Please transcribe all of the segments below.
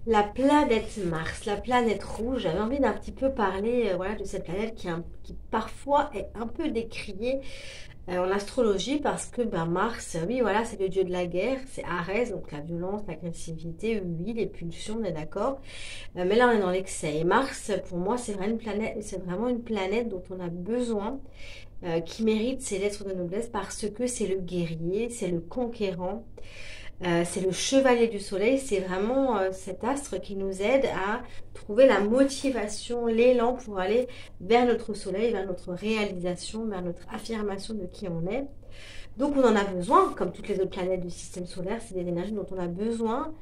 La planète Mars, la planète rouge, j'avais envie d'un petit peu parler voilà, de cette planète qui parfois est un peu décriée en astrologie parce que ben, Mars, oui voilà, c'est le dieu de la guerre, c'est Arès, donc la violence, l'agressivité, oui, les pulsions, on est d'accord. Mais là on est dans l'excès. Et Mars, pour moi, c'est vraiment une planète dont on a besoin, qui mérite ses lettres de noblesse parce que c'est le guerrier, c'est le conquérant. C'est le chevalier du soleil, c'est vraiment cet astre qui nous aide à trouver la motivation, l'élan pour aller vers notre soleil, vers notre réalisation, vers notre affirmation de qui on est. Donc on en a besoin, comme toutes les autres planètes du système solaire, c'est des énergies dont on a besoin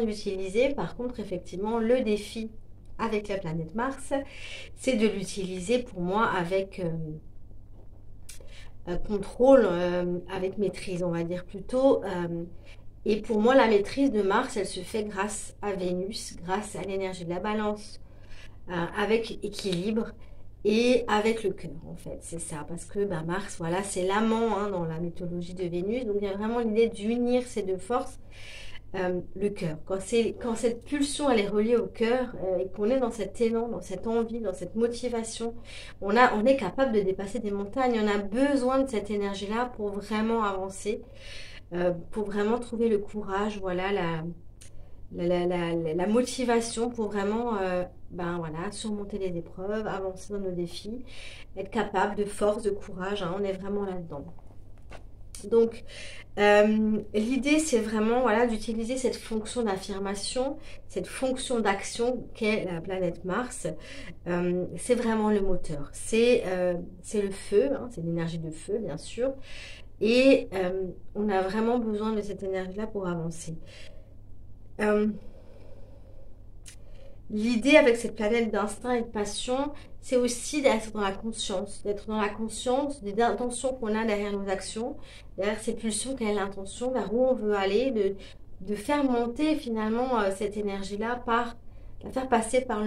d'utiliser. Par contre, effectivement, le défi avec la planète Mars, c'est de l'utiliser pour moi avec contrôle, avec maîtrise, on va dire plutôt. Et pour moi, la maîtrise de Mars, elle se fait grâce à Vénus, grâce à l'énergie de la balance, avec équilibre et avec le cœur, en fait. C'est ça, parce que ben, Mars, voilà, c'est l'amant hein, dans la mythologie de Vénus. Donc il y a vraiment l'idée d'unir ces deux forces. Le cœur. Quand cette pulsion elle est reliée au cœur et qu'on est dans cet élan, dans cette envie, dans cette motivation, on est capable de dépasser des montagnes. On a besoin de cette énergie-là pour vraiment avancer, pour vraiment trouver le courage, voilà, la motivation pour vraiment ben, voilà, surmonter les épreuves, avancer dans nos défis, être capable de force, de courage. Hein, on est vraiment là-dedans. Donc, l'idée, c'est vraiment voilà, d'utiliser cette fonction d'affirmation, cette fonction d'action qu'est la planète Mars. C'est vraiment le moteur. C'est le feu, hein, c'est l'énergie de feu, bien sûr. Et on a vraiment besoin de cette énergie-là pour avancer. Euh, L'idée avec cette planète d'instinct et de passion, c'est aussi d'être dans la conscience des intentions qu'on a derrière nos actions, derrière ces pulsions, quelle est l'intention, vers où on veut aller, de faire monter finalement cette énergie-là la faire passer par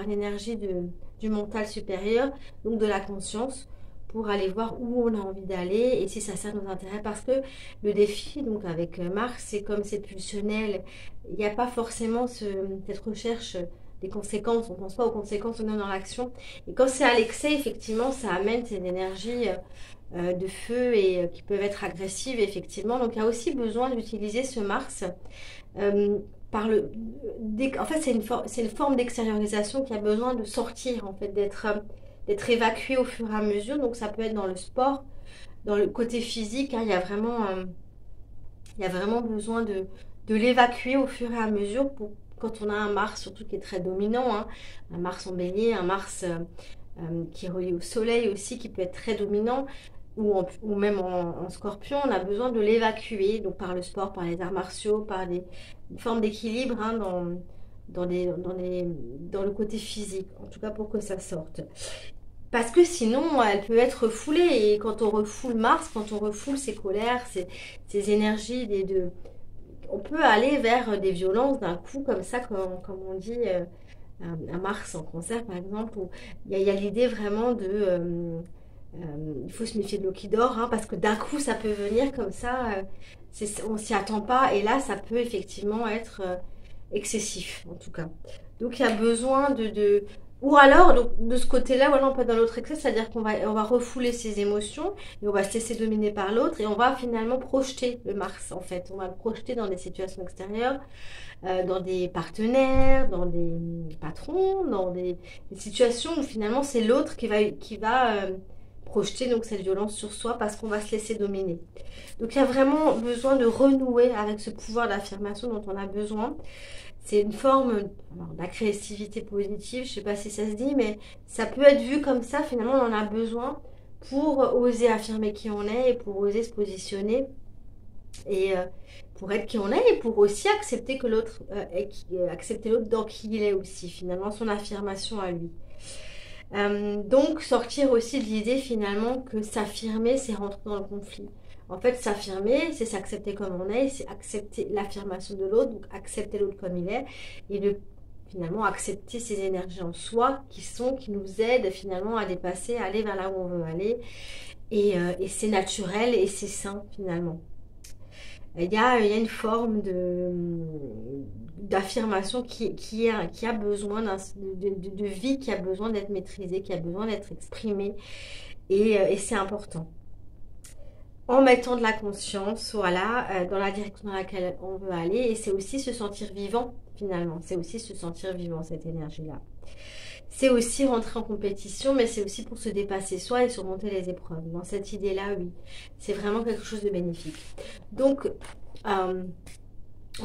l'énergie du mental supérieur, donc de la conscience, pour aller voir où on a envie d'aller et si ça sert nos intérêts. Parce que le défi, donc avec Mars, c'est comme c'est pulsionnel, il n'y a pas forcément cette recherche des conséquences, on ne pense pas aux conséquences, on est dans l'action. Et quand c'est à l'excès, effectivement, ça amène ces énergies de feu et qui peuvent être agressives, effectivement. Donc il y a aussi besoin d'utiliser ce Mars. euh, en fait, c'est une forme d'extériorisation qui a besoin de sortir, en fait, d'être évacué au fur et à mesure. Donc ça peut être dans le sport, dans le côté physique, hein, il y a vraiment besoin de l'évacuer au fur et à mesure quand on a un Mars, surtout qui est très dominant, hein, un Mars en bélier, un Mars qui est relié au soleil aussi, qui peut être très dominant, ou même en scorpion, on a besoin de l'évacuer, donc par le sport, par les arts martiaux, une forme d'équilibre hein, dans le côté physique, en tout cas pour que ça sorte. Parce que sinon, elle peut être refoulée. Et quand on refoule Mars, quand on refoule ses colères, ses énergies, on peut aller vers des violences d'un coup, comme ça, comme on dit, un Mars en cancer, par exemple, où il y a l'idée vraiment il faut se méfier de l'eau qui dort, hein, parce que d'un coup, ça peut venir comme ça, on s'y attend pas, et là, ça peut effectivement être excessif, en tout cas. Donc, il y a besoin ou alors, donc, de ce côté-là, voilà, on peut être dans l'autre excès, c'est-à-dire on va refouler ses émotions et on va se laisser dominer par l'autre et on va finalement projeter le Mars, en fait. On va le projeter dans des situations extérieures, dans des partenaires, dans des patrons, des situations où finalement c'est l'autre qui va projeter donc cette violence sur soi parce qu'on va se laisser dominer. Donc il y a vraiment besoin de renouer avec ce pouvoir d'affirmation dont on a besoin. C'est une forme d'agressivité positive, je ne sais pas si ça se dit, mais ça peut être vu comme ça, finalement on en a besoin pour oser affirmer qui on est et pour oser se positionner et pour être qui on est et pour aussi accepter que l'autre accepter l'autre dans qui il est aussi, finalement son affirmation à lui. Donc sortir aussi de l'idée finalement que s'affirmer, c'est rentrer dans le conflit. En fait, s'affirmer, c'est s'accepter comme on est, c'est accepter l'affirmation de l'autre, donc accepter l'autre comme il est, et de finalement accepter ces énergies en soi qui nous aident finalement à dépasser, à aller vers là où on veut aller. Et c'est naturel et c'est sain finalement. Il y a une forme d'affirmation qui a besoin de vie, qui a besoin d'être maîtrisée, qui a besoin d'être exprimée. Et c'est important. En mettant de la conscience, voilà, dans la direction dans laquelle on veut aller. Et c'est aussi se sentir vivant, finalement. C'est aussi se sentir vivant, cette énergie-là. C'est aussi rentrer en compétition, mais c'est aussi pour se dépasser soi et surmonter les épreuves. Dans cette idée-là, oui, c'est vraiment quelque chose de bénéfique. Donc,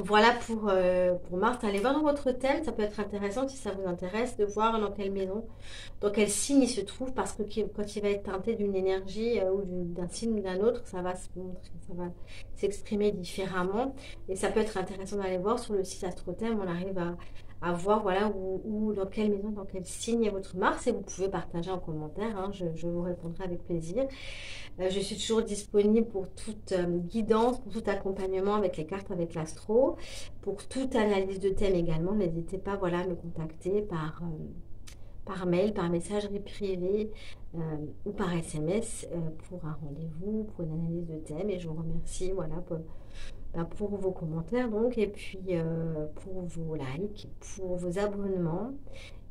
voilà pour Mars. Allez voir dans votre thème, ça peut être intéressant si ça vous intéresse de voir dans quelle maison, dans quel signe il se trouve, parce que quand il va être teinté d'une énergie ou d'un signe ou d'un autre, ça va se montrer, ça va s'exprimer différemment. Et ça peut être intéressant d'aller voir sur le site AstroThème, on arrive à voir voilà, dans quelle maison, dans quel signe est votre Mars, et vous pouvez partager en commentaire, hein, je vous répondrai avec plaisir. Je suis toujours disponible pour toute guidance, pour tout accompagnement avec les cartes, avec l'astro, pour toute analyse de thème également. N'hésitez pas voilà, à me contacter par mail, par messagerie privée ou par SMS pour un rendez-vous, pour une analyse de thème. Et je vous remercie voilà, pour vos commentaires donc, et puis pour vos likes, pour vos abonnements.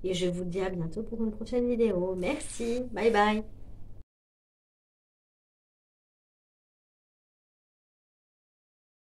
Et je vous dis à bientôt pour une prochaine vidéo. Merci, bye bye.